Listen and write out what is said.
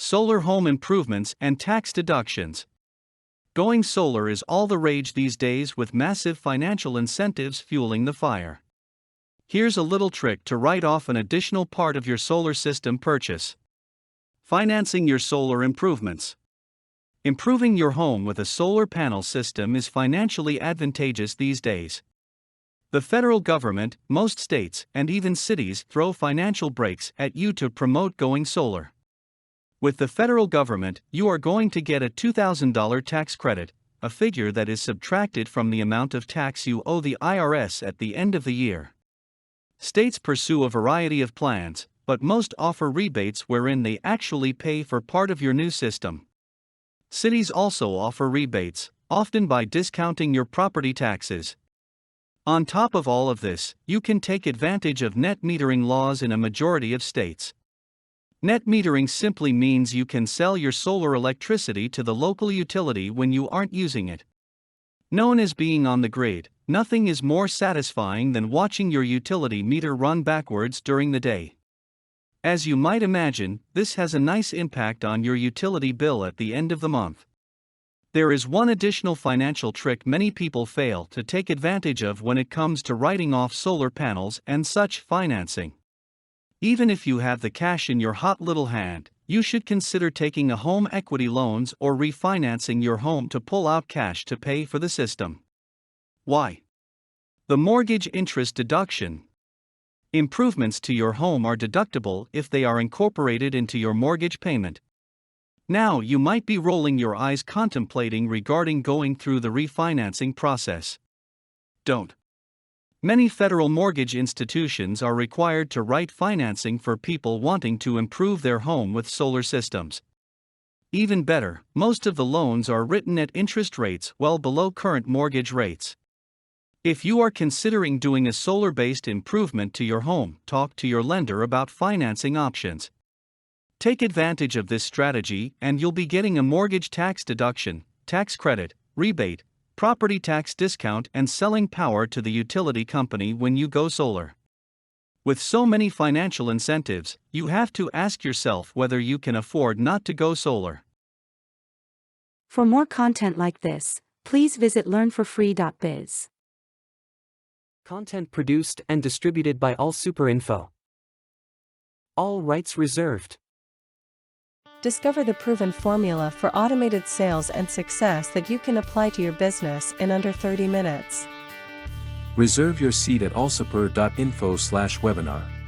solar home improvements and tax deductions. Going solar is all the rage these days with massive financial incentives fueling the fire. Here's a little trick to write off an additional part of your solar system purchase. Financing your solar improvements. Improving your home with a solar panel system is financially advantageous these days. The federal government, most states, and even cities throw financial brakes at you to promote going solar. With the federal government, you are going to get a $2,000 tax credit, a figure that is subtracted from the amount of tax you owe the IRS at the end of the year. States pursue a variety of plans, but most offer rebates wherein they actually pay for part of your new system. Cities also offer rebates, often by discounting your property taxes. On top of all of this, you can take advantage of net metering laws in a majority of states. Net metering simply means you can sell your solar electricity to the local utility when you aren't using it. Known as being on the grid, nothing is more satisfying than watching your utility meter run backwards during the day. As you might imagine, this has a nice impact on your utility bill at the end of the month. There is one additional financial trick many people fail to take advantage of when it comes to writing off solar panels and such financing. Even if you have the cash in your hot little hand, you should consider taking a home equity loans or refinancing your home to pull out cash to pay for the system. Why? The mortgage interest deduction. Improvements to your home are deductible if they are incorporated into your mortgage payment. Now you might be rolling your eyes contemplating regarding going through the refinancing process. Don't. Many federal mortgage institutions are required to write financing for people wanting to improve their home with solar systems. Even better, most of the loans are written at interest rates well below current mortgage rates. If you are considering doing a solar-based improvement to your home, talk to your lender about financing options. Take advantage of this strategy and you'll be getting a mortgage tax deduction, tax credit, rebate, property tax discount and selling power to the utility company when you go solar. With so many financial incentives, you have to ask yourself whether you can afford not to go solar. For more content like this, please visit learnforfree.biz. Content produced and distributed by AllSuperInfo. All rights reserved. Discover the proven formula for automated sales and success that you can apply to your business in under 30 minutes. Reserve your seat at allsuper.info/webinar.